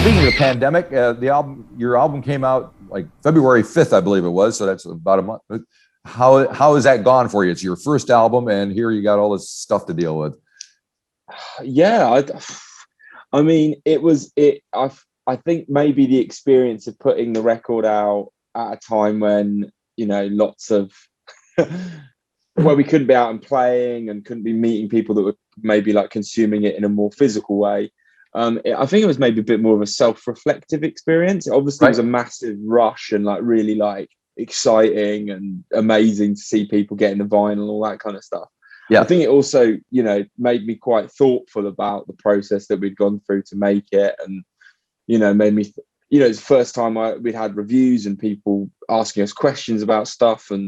Speaking of the pandemic, your album came out like February 5th, I believe it was. So that's about a month. How has that gone for you? It's your first album, and here you got all this stuff to deal with. Yeah, I mean, I think maybe the experience of putting the record out at a time when, lots of where we couldn't be out and playing and couldn't be meeting people that were maybe like consuming it in a more physical way. I think it was maybe a bit more of a self-reflective experience. Obviously, It was a massive rush and like really like exciting and amazing to see people getting the vinyl, all that kind of stuff. Yeah, I think it also, made me quite thoughtful about the process that we'd gone through to make it, and made me, it's the first time we'd had reviews and people asking us questions about stuff or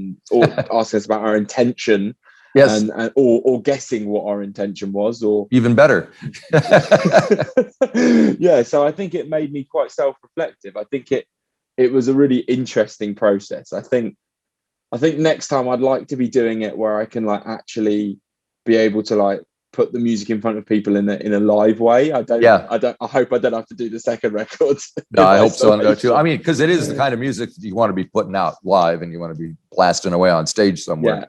asking us about our intention. Yes, or guessing what our intention was, or even better. Yeah, so I think it made me quite self-reflective. I think it was a really interesting process. I think next time I'd like to be doing it where I can like actually be able to like put the music in front of people in a live way. I hope I don't have to do the second record. No, I hope so too. I mean, because it is the kind of music that you want to be putting out live and you want to be blasting away on stage somewhere. Yeah.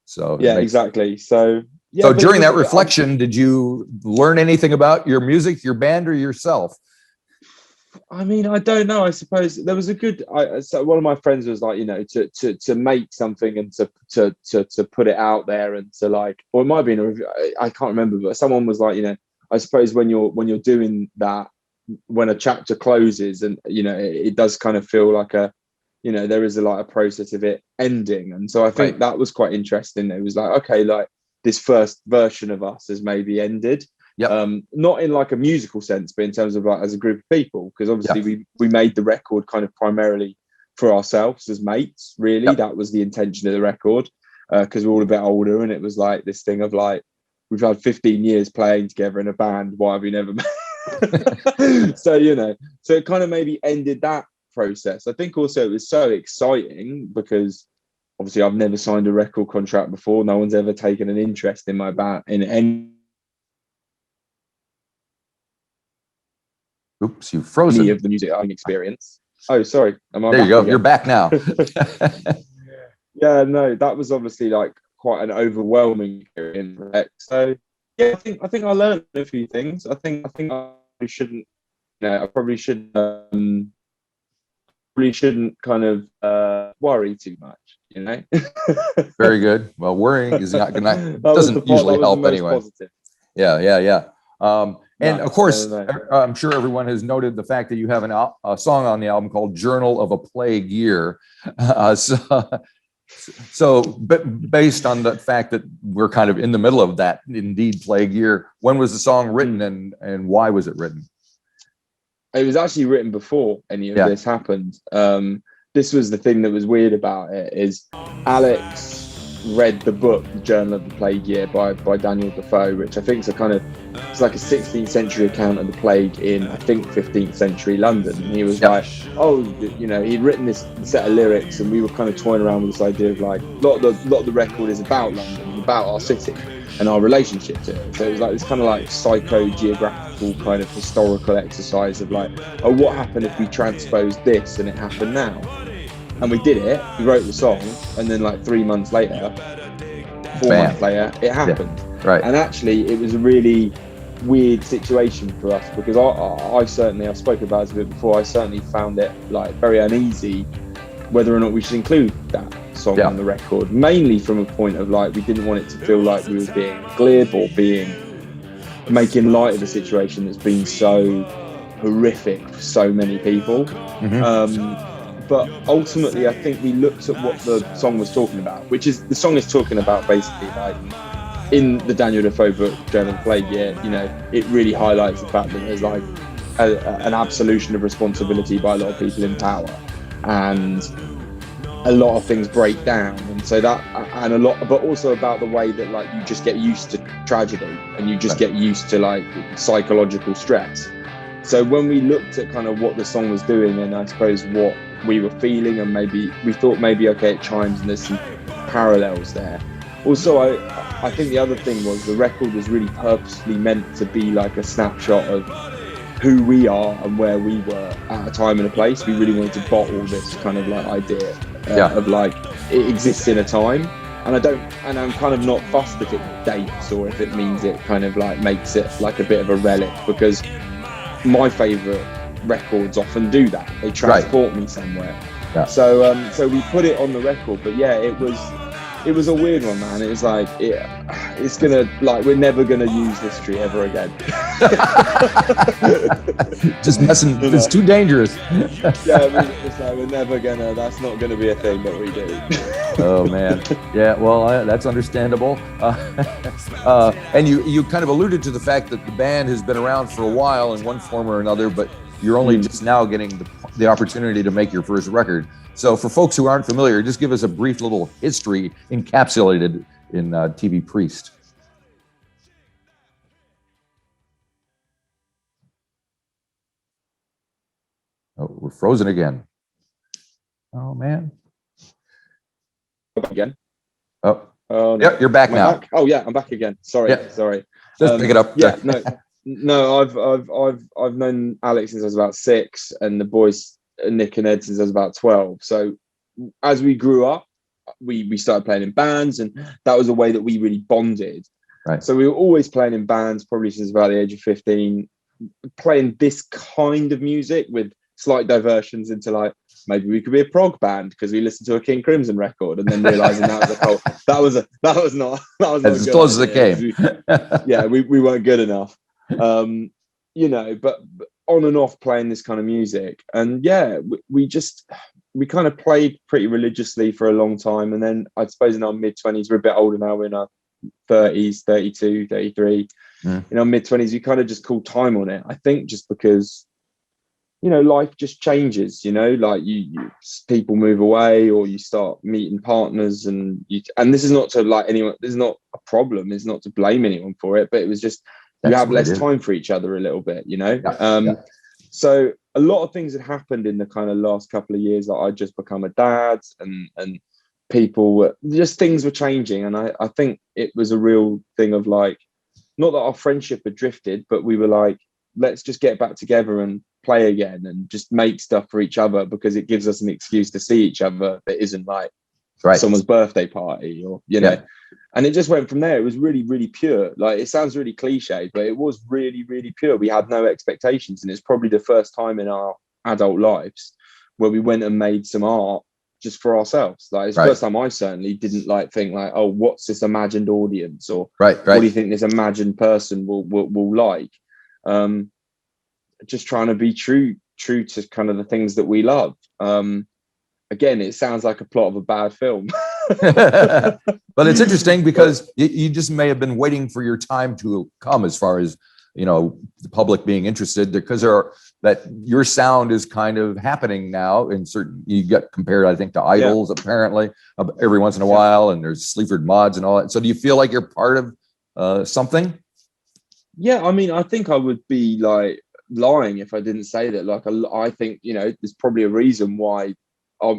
So yeah, exactly. So during that reflection, did you learn anything about your music, your band, or yourself? I mean, I don't know. I suppose there was a good. So one of my friends was like, to make something and to put it out there and to like, or it might have been a review. I can't remember, but someone was like, I suppose when you're doing that, when a chapter closes, and it does kind of feel like there is a process of it ending, and so I think that was quite interesting. It was like, okay, like this first version of us has maybe ended. Yep. Not in like a musical sense, but in terms of like as a group of people, because obviously we made the record kind of primarily for ourselves as mates. Really, that was the intention of the record, because we're all a bit older, and it was like this thing of like, we've had 15 years playing together in a band. Why have we never met? So it kind of maybe ended that process. I think also it was so exciting because obviously I've never signed a record contract before. No one's ever taken an interest in my band in any. Oops, you've frozen. Any of the music experience. Oh, sorry. There you go. Again? You're back now. Yeah, no, that was obviously like quite an overwhelming experience. So yeah, I think I learned a few things. I think I shouldn't. I probably shouldn't kind of worry too much. Very good. Well, worrying is not gonna doesn't usually help anyway. Positive. Yeah. And of course, I'm sure everyone has noted the fact that you have a song on the album called "Journal of a Plague Year." But based on the fact that we're kind of in the middle of that indeed plague year, when was the song written and why was it written? It was actually written before any of this happened. This was the thing that was weird about it, is Alex read the book The Journal of the Plague Year by Daniel Defoe, which I think it's like a 16th century account of the plague in, I think, 15th century London. And he was like, he'd written this set of lyrics, and we were kind of toying around with this idea of like, a lot of the record is about London, about our city and our relationship to it. So it was like this kind of like psycho-geographical kind of historical exercise of like, what happened if we transposed this and it happened now? And we did it. We wrote the song, and then like 4 months later, it happened. Yeah, right. And actually, it was a really weird situation for us, because I've spoken about it a bit before. I certainly found it like very uneasy whether or not we should include that song on the record, mainly from a point of like, we didn't want it to feel like we were being glib or making light of a situation that's been so horrific for so many people. But ultimately, I think we looked at what the song was talking about, which is, the song is talking about basically like, in the Daniel Defoe book, Journal of the Plague Year, it really highlights the fact that there's like an absolution of responsibility by a lot of people in power, and a lot of things break down, and so that, and but also about the way that like you just get used to tragedy, and you just get used to like psychological stress. So when we looked at kind of what the song was doing, and I suppose what we were feeling, and maybe we thought okay, it chimes and there's some parallels there. Also, I think the other thing was the record was really purposely meant to be like a snapshot of who we are and where we were at a time and a place. We really wanted to bottle this kind of like idea of like it exists in a time. And I'm kind of not fussed if it dates or if it means it kind of like makes it like a bit of a relic, because my favorite records often do that. They transport me somewhere. Yeah. So we put it on the record, but yeah, it was a weird one, man. It was like it's gonna, like, we're never gonna use history ever again. Just messing. It's too dangerous. Yeah, it's like we're never gonna. That's not gonna be a thing that we do. Oh man, yeah. Well, that's understandable. And you kind of alluded to the fact that the band has been around for a while in one form or another, but you're only just now getting the opportunity to make your first record. So for folks who aren't familiar, just give us a brief little history encapsulated in TV Priest. Oh, we're frozen again. Oh man. Again. Oh. No. Yep, you're back now. Back? Oh yeah, I'm back again. Sorry. Just pick it up. Yeah, no. I've known Alex since I was about 6, and the boys Nick and Ed since I was about 12. So as we grew up, we started playing in bands, and that was a way that we really bonded. Right. So we were always playing in bands, probably since about the age of 15, playing this kind of music with slight diversions into like, maybe we could be a prog band because we listened to a King Crimson record, and then realizing that was not as close as it came. we weren't good enough. But on and off playing this kind of music, and we kind of played pretty religiously for a long time, and then I suppose in our mid-20s, we're a bit older now, we're in our 30s, 32, 33. In our mid-20s, we kind of just called time on it, I think, just because life just changes, like you people move away, or you start meeting partners, and this is not to like anyone, this is not a problem, it's not to blame anyone for it, but it was just you have less time for each other a little bit, So a lot of things had happened in the kind of last couple of years. Like I'd just become a dad, and people were just, things were changing, and I think it was a real thing of like, not that our friendship had drifted, but we were like, let's just get back together and play again and just make stuff for each other, because it gives us an excuse to see each other that isn't like someone's birthday party, or and it just went from there. It was really, really pure. Like, it sounds really cliche, but it was really, really pure. We had no expectations, and it's probably the first time in our adult lives where we went and made some art just for ourselves. Like, it's the first time I certainly didn't like think like, oh, what's this imagined audience, or what do you think this imagined person will like? Just trying to be true to kind of the things that we love. Again, it sounds like a plot of a bad film. But it's interesting because you just may have been waiting for your time to come, as far as the public being interested, because that your sound is kind of happening now in certain, you get compared, I think, to idols apparently every once in a while, and there's Sleaford Mods and all that. So do you feel like you're part of something? Yeah, I mean, I think I would be like lying if I didn't say that. Like, I think there's probably a reason why,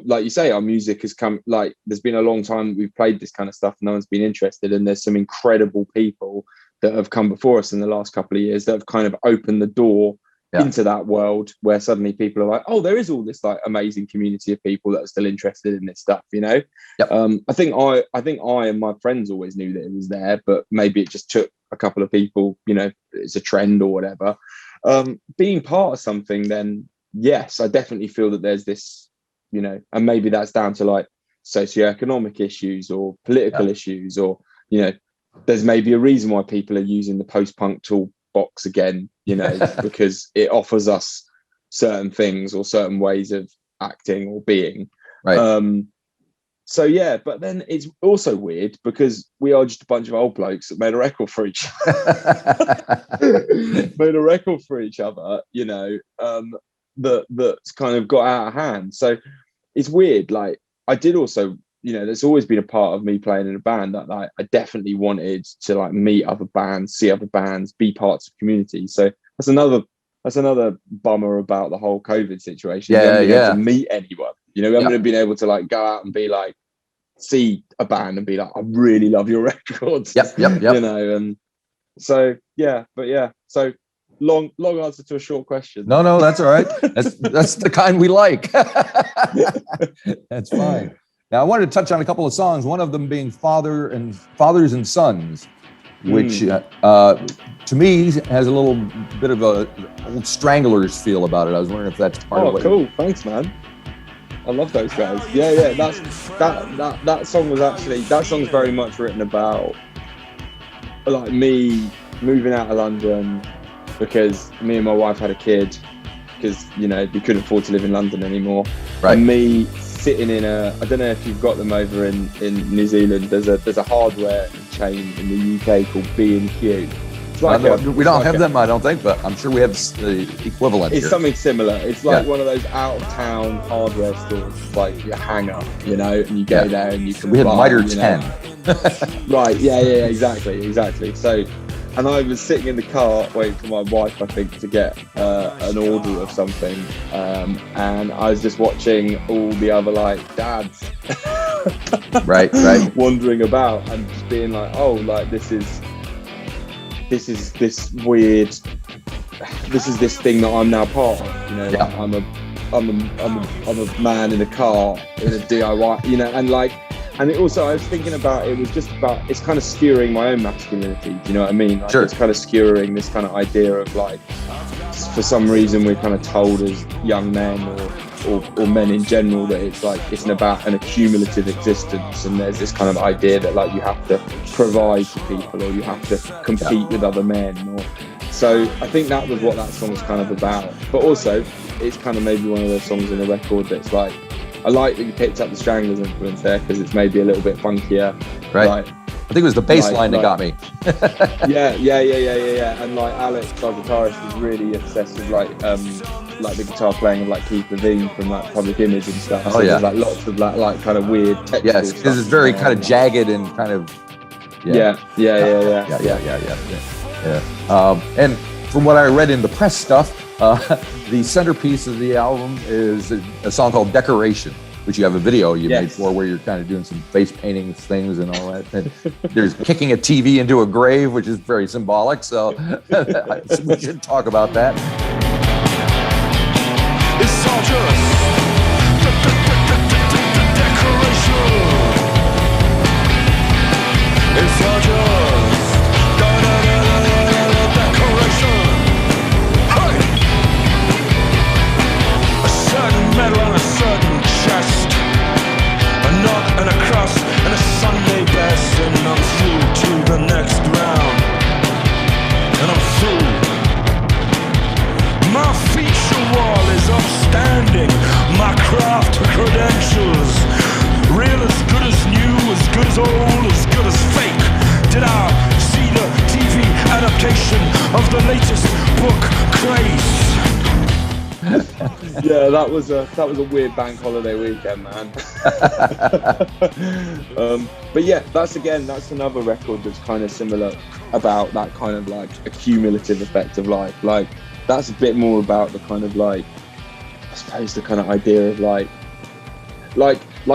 like you say, our music has come, like, there's been a long time we've played this kind of stuff, no one's been interested, and there's some incredible people that have come before us in the last couple of years that have kind of opened the door into that world, where suddenly people are like, oh, there is all this like amazing community of people that are still interested in this stuff, I think I and my friends always knew that it was there, but maybe it just took a couple of people, it's a trend or whatever. Being part of something, then yes, I definitely feel that there's this, and maybe that's down to like socioeconomic issues or political issues, or there's maybe a reason why people are using the post-punk toolbox again, because it offers us certain things or certain ways of acting or being. So yeah, but then it's also weird because we are just a bunch of old blokes that made a record for each other, that's kind of got out of hand. So it's weird. Like, I did also, there's always been a part of me playing in a band that like I definitely wanted to like meet other bands, see other bands, be parts of community. So that's another bummer about the whole COVID situation. We haven't been able to meet anyone. We haven't been able to like go out and be like, see a band and be like, I really love your records. Yep. And so so long answer to a short question. No, that's all right. That's the kind we like. That's fine. Now I wanted to touch on a couple of songs. One of them being Fathers and Sons, which to me has a little bit of a old Stranglers feel about it. I was wondering if that's part of it. Oh, cool. Thanks, man. I love those guys. Yeah. That song's very much written about like me moving out of London because me and my wife had a kid because we couldn't afford to live in London anymore. Right. And me sitting in I don't know if you've got them over in New Zealand. There's a hardware chain in the UK called B&Q. We don't have them, I don't think, but I'm sure we have the equivalent. It's here. something similar. It's like one of those out-of-town hardware stores. It's like your hangar, and you go there and you can. We had buy, Mitre 10. Right. Yeah. Exactly. So, and I was sitting in the car waiting for my wife, I think, to get an order of something, and I was just watching all the other like dads, right, wandering about and just being like, oh, like this is this weird. This is this thing that I'm now part of. Like I'm a man in a car in a DIY. And it also, I was thinking about, it was just about, it's kind of skewering my own masculinity. Do you know what I mean? Like, sure. It's kind of skewering this kind of idea of like, for some reason we're kind of told as young men or men in general that it's like, it's about an accumulative existence. And there's this kind of idea that like you have to provide for people or you have to compete with other men. So I think that was what that song was kind of about. But also, it's kind of maybe one of those songs in the record that's like, I like that you picked up the Stranglers influence there because it's maybe a little bit funkier. Right. Like, I think it was the bass line that got me. Yeah. And like Alex, our guitarist, is really obsessed with like the guitar playing of like Keith Levine from like Public Image and stuff. Oh, so yeah. There's like lots of like kind of weird textures. Yes, because it's very kind of jagged and kind of. Yeah. And from what I read in the press stuff, the centerpiece of the album is a song called Decoration, which you have a video you made for where you're kind of doing some face painting things and all that. And there's kicking a TV into a grave, which is very symbolic. So we should talk about that. It's all just decoration. It's all just decoration. Hey! A certain medal on a certain chest, a knot and a cross and a Sunday best, and I'm through to the next round. And I'm through. My feature wall is upstanding. My craft credentials, real as good as new, as good as old, as good as fake. Did I see the TV adaptation of the latest book Craze? Yeah, that was a weird bank holiday weekend, man. But yeah, that's another record that's kind of similar about that kind of like accumulative effect of life. Like that's a bit more about the kind of like, I suppose the kind of idea of like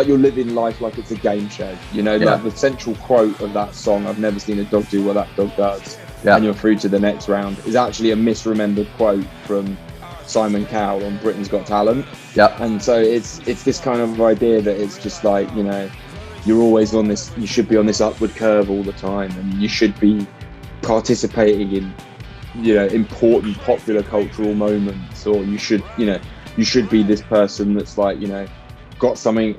you're living life like it's a game show, like the central quote of that song, I've never seen a dog do what that dog does, and you're through to the next round, is actually a misremembered quote from Simon Cowell on Britain's Got Talent. And so it's this kind of idea that it's just like, you're always on this, you should be on this upward curve all the time, and you should be participating in important popular cultural moments, or you should be this person that's like, got something,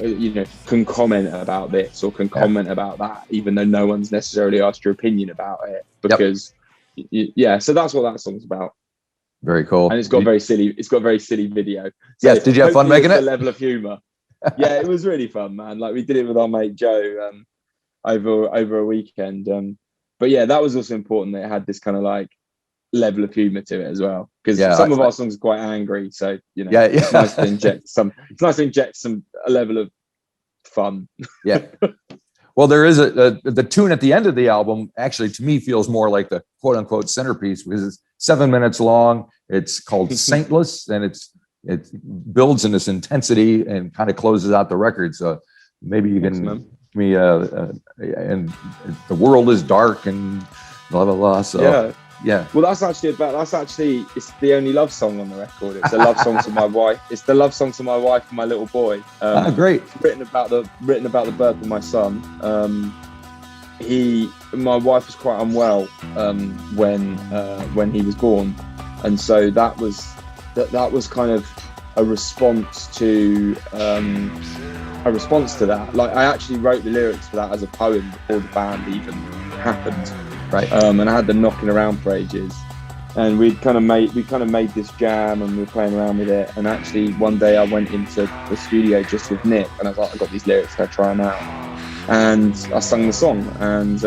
can comment about this or can comment about that, even though no one's necessarily asked your opinion about it, because so that's what that song's about. Very cool. And it's got a very silly video. So yes, did you have fun making it? The level of humor. Yeah, it was really fun, man. Like we did it with our mate Joe over a weekend. But yeah, that was also important that it had this kind of like level of humor to it as well, because some of our songs are quite angry, so it's nice to inject a level of fun. Well, there is the tune at the end of the album actually to me feels more like the quote unquote centerpiece, because it's 7 minutes long. It's called Stateless, and it builds in this intensity and kind of closes out the record. So maybe you can give me and the world is dark and blah blah blah. So Yeah. Well, it's the only love song on the record. It's a love song to my wife. It's the love song to my wife and my little boy. Great. Written about the birth of my son. My wife was quite unwell when he was born, and so that was kind of a response to that. Like, I actually wrote the lyrics for that as a poem before the band even happened. Right. And I had them knocking around for ages, and we kind of made this jam, and we were playing around with it. And actually, one day I went into the studio just with Nick, and I was like, I got these lyrics, can I try them out? And I sung the song, and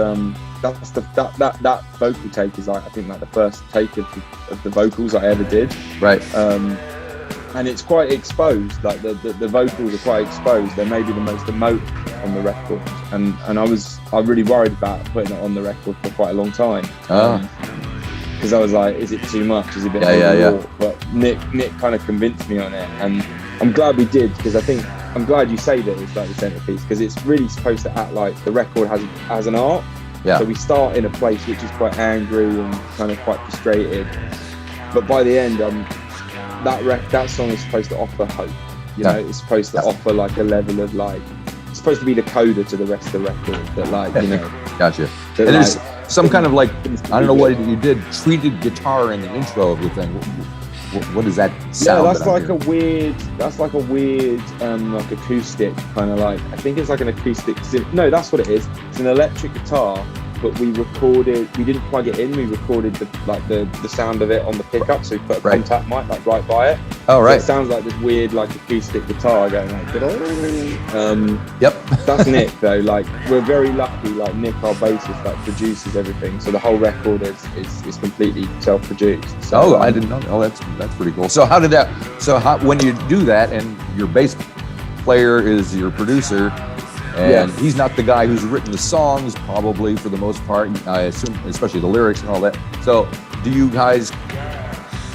that vocal take is like, I think, like the first take of the vocals I ever did. Right. And it's quite exposed. Like the vocals are quite exposed. They're maybe the most emotive on the record, and I really worried about putting it on the record for quite a long time. Because I was like, is it too much? Is it a bit overwrought? But Nick kind of convinced me on it, and I'm glad we did, because I'm glad you say that it's like the centerpiece, because it's really supposed to act like the record has an arc. Yeah. So we start in a place which is quite angry and kind of quite frustrated, but by the end, that song is supposed to offer hope. You know, it's supposed to offer like a level of like, it's supposed to be the coda to the rest of the record. That, like, you know. Gotcha. And there's some kind of like, I don't know what you did, treated guitar in the intro of the thing. What does that sound? Yeah, that's like a weird, like acoustic kind of like, I think it's like an acoustic. No, that's what it is. It's an electric guitar, but we didn't plug it in. We recorded the sound of it on the pickup. So we put a contact mic like right by it. Oh, right. So it sounds like this weird like acoustic guitar going like. Yep. That's Nick though. Like, we're very lucky. Like, Nick, our bassist, like produces everything. So the whole record is completely self-produced. So, I didn't know. Oh, that's pretty cool. So how did that? So when you do that, and your bass player is your producer. And he's not the guy who's written the songs, probably, for the most part, I assume, especially the lyrics and all that. So do you guys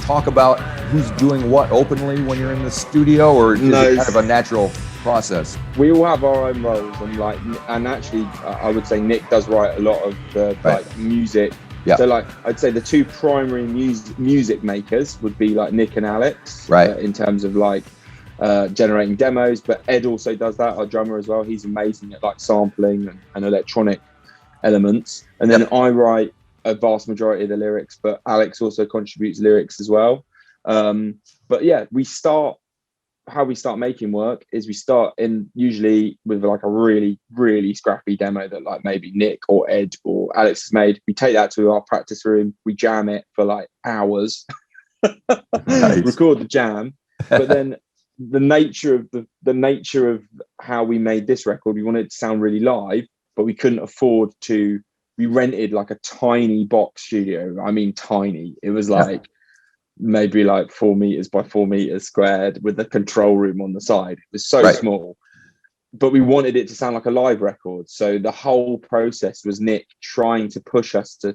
talk about who's doing what openly when you're in the studio, or is it kind of a natural process? We all have our own roles, and actually, I would say Nick does write a lot of the like music. Yeah. So like, I'd say the two primary music makers would be like Nick and Alex, right? In terms of like, generating demos, but Ed also does that, our drummer as well. He's amazing at like sampling and electronic elements, and then I write a vast majority of the lyrics, but Alex also contributes lyrics as well. But yeah, how we start making work is we start in usually with like a really, really scrappy demo that like maybe Nick or Ed or Alex has made. We take that to our practice room, we jam it for like hours, record the jam, but then the nature of how we made this record, we wanted it to sound really live, but we couldn't afford to. We rented like a tiny box studio. I mean, tiny. It was like maybe like 4 meters by 4 meters squared with a control room on the side. It was so small, but we wanted it to sound like a live record. So the whole process was Nick trying to push us to,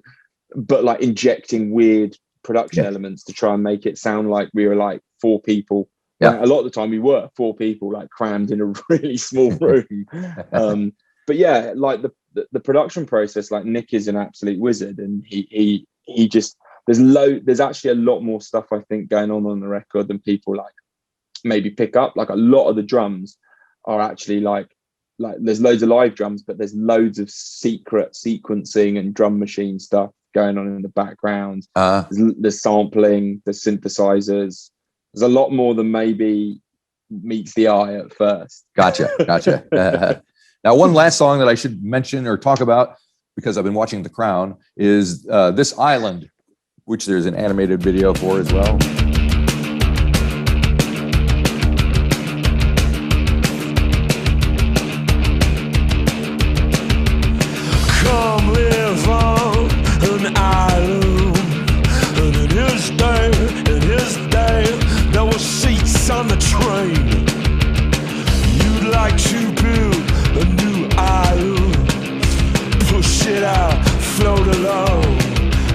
but like injecting weird production elements to try and make it sound like we were like 4 people. Yeah. A lot of the time we were 4 people like crammed in a really small room. But yeah, like the production process, like Nick is an absolute wizard, and he just, there's actually a lot more stuff I think going on the record than people like maybe pick up. Like, a lot of the drums are actually like there's loads of live drums, but there's loads of secret sequencing and drum machine stuff going on in the background. There's sampling, there's synthesizers. There's a lot more than maybe meets the eye at first. Gotcha. Now, one last song that I should mention or talk about, because I've been watching The Crown, is This Island, which there's an animated video for as well. Come live on an island, and in his day, there were seats on the train. You'd like to build a new island, push it out, float along,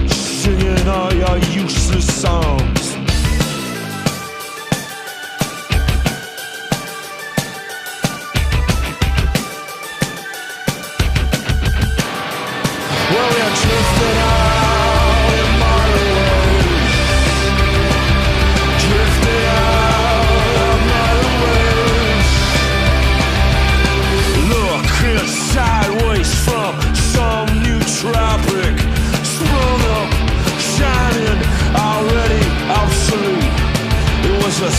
singing all your useless songs. Well, we're drifting out in my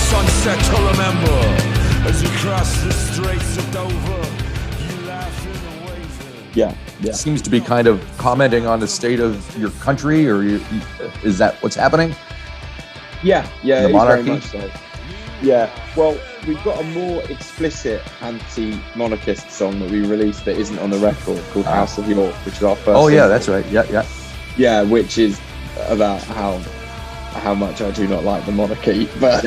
sunset to remember. As you cross the straits of Dover, you laughing and waving. Yeah. Seems to be kind of commenting on the state of your country, or is that what's happening? Yeah, The it's monarchy? very much so. Yeah, well, we've got a more explicit anti-monarchist song that we released that isn't on the record called House of York, which is our first. Oh yeah, single. that's right. Yeah. Yeah, which is about how much I do not like the monarchy. But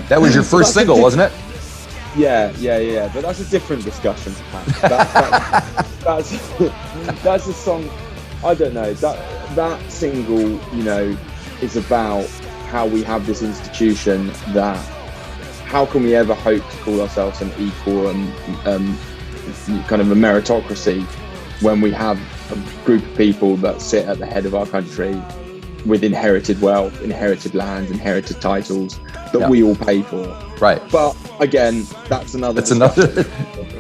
That was your first single, wasn't it? Yeah. But that's a different discussion. That's a song. I don't know. That single, is about how we have this institution that. How can we ever hope to call ourselves an equal and kind of a meritocracy when we have a group of people that sit at the head of our country with inherited wealth, inherited lands, inherited titles that we all pay for? Right. But again, that's another.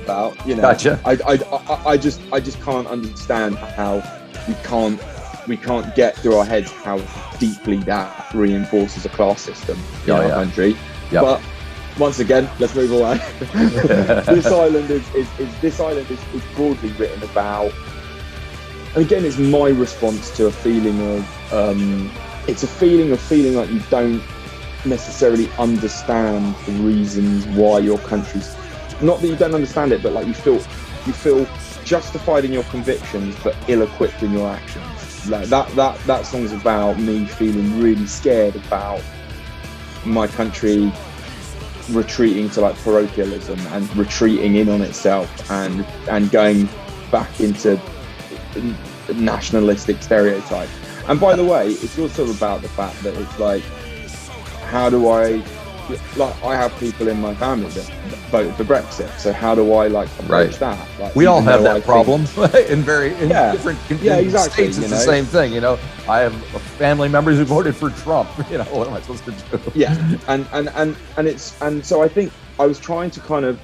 About Gotcha. I just can't understand how we can't get through our heads how deeply that reinforces a class system in our country. Yep. But once again, let's move away. This island is broadly written about. And again, it's my response to a feeling of it's a feeling of feeling like you don't necessarily understand the reasons why your country's, not that you don't understand it, but like you feel justified in your convictions but ill-equipped in your actions. Like that song's about me feeling really scared about my country retreating to like parochialism and retreating in on itself and going back into nationalistic stereotype. And by the way, it's also about the fact that it's like, how do I have people in my family that voted for Brexit, so how do I approach that? Like, we all have that problem in different exactly, states. It's the same thing, I have family members who voted for Trump. What am I supposed to do? Yeah, and so I think I was trying to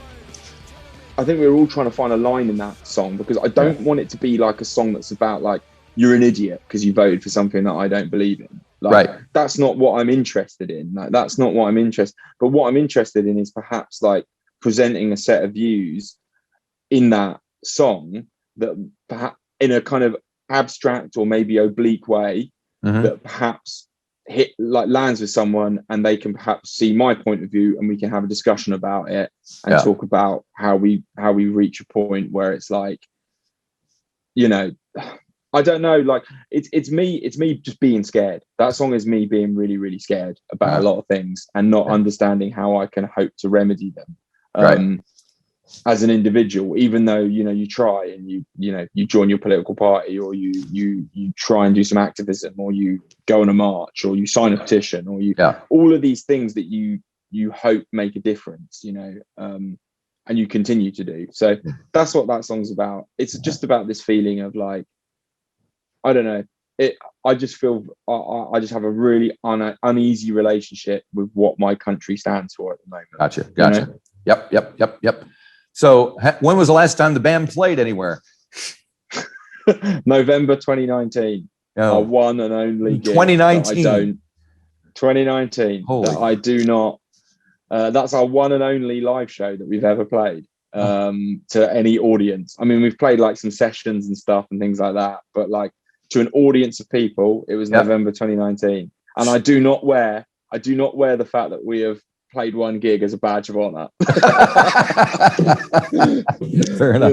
I think we were all trying to find a line in that song, because I don't want it to be like a song that's about like you're an idiot because you voted for something that I don't believe in. Like, right. That's not what I'm interested in. That's not what I'm interested. But what I'm interested in is perhaps like presenting a set of views in that song that perhaps in a kind of abstract or maybe oblique way that perhaps lands with someone, and they can perhaps see my point of view, and we can have a discussion about it and talk about how we reach a point where it's like, I don't know, like it's me just being scared. That song is me being really, really scared about a lot of things and not understanding how I can hope to remedy them as an individual, even though you try and you join your political party, or you try and do some activism, or you go on a march, or you sign a petition, or all of these things that you hope make a difference, and you continue to do. So that's what that song's about. It's just about this feeling of like, I don't know. I just feel I just have a really uneasy relationship with what my country stands for at the moment. Gotcha. Yep. So when was the last time the band played anywhere? November 2019. Our one and only gig. 2019. 2019. That I do not. That's our one and only live show that we've ever played to any audience. I mean, we've played like some sessions and stuff and things like that, but like, to an audience of people, it was November 2019, and I do not wear the fact that we have played one gig as a badge of honor. Fair enough.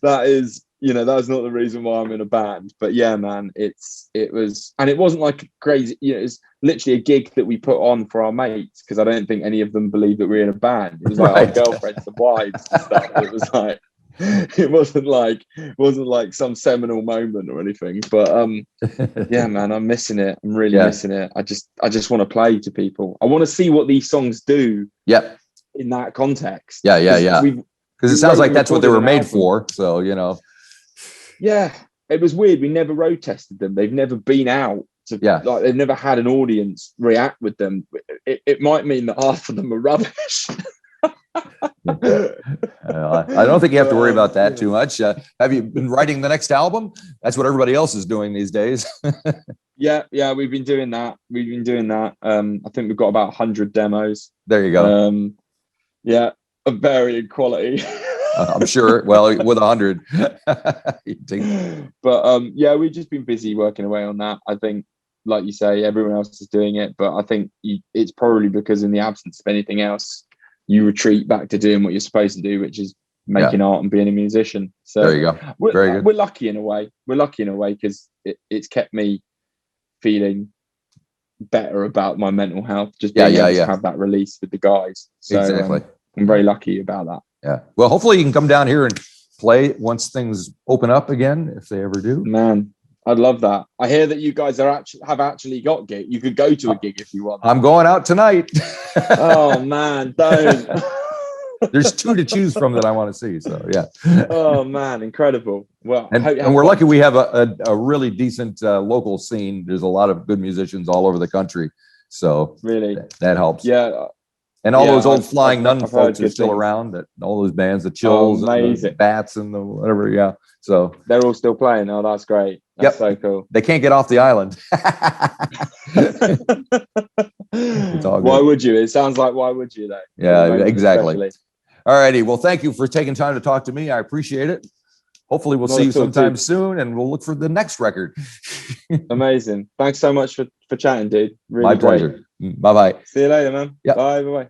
That is not the reason why I'm in a band. But yeah, man, it wasn't like crazy. It's literally a gig that we put on for our mates, because I don't think any of them believed that we were in a band. It was like our girlfriends and wives and stuff. It was like. It wasn't like some seminal moment or anything, but yeah, man, I'm missing it. I'm really missing it. I just want to play to people. I want to see what these songs do. Yep. In that context. Yeah. Because it sounds like that's what they were made for. So Yeah, it was weird. We never road tested them. They've never been out. Like they've never had an audience react with them. It might mean that half of them are rubbish. I don't think you have to worry about that too much. Have you been writing the next album? That's what everybody else is doing these days. Yeah, we've been doing that. I think we've got about 100 demos. There you go. Yeah, of varying quality. I'm sure. Well, with 100. But yeah, we've just been busy working away on that. I think, like you say, everyone else is doing it, but I think it's probably because in the absence of anything else, you retreat back to doing what you're supposed to do, which is making art and being a musician. So there you go. Very good. We're lucky in a way. Because it's kept me feeling better about my mental health. Just being able to have that release with the guys. So exactly. I'm very lucky about that. Yeah. Well, hopefully you can come down here and play once things open up again, if they ever do. Man, I'd love that. I hear that you guys have actually got gig. You could go to a gig if you want. I'm going out tonight. Oh man, don't. There's 2 to choose from that I want to see. So yeah. Oh man, incredible. Well, and we're lucky we have a really decent local scene. There's a lot of good musicians all over the country. So really that helps. Yeah. And all those old Flying Nun I've folks heard are still things. around. That all those bands, the Chills, and the Bats, and the whatever. Yeah, so they're all still playing. Oh, that's great. That's so cool. They can't get off the island. It's all good. Why would you? It sounds like why would you though? Yeah, exactly. Especially. All righty. Well, thank you for taking time to talk to me. I appreciate it. Hopefully, we'll see you sometime soon, and we'll look for the next record. Amazing. Thanks so much for chatting, dude. Really My pleasure. Bye bye. See you later, man. Yep. Bye.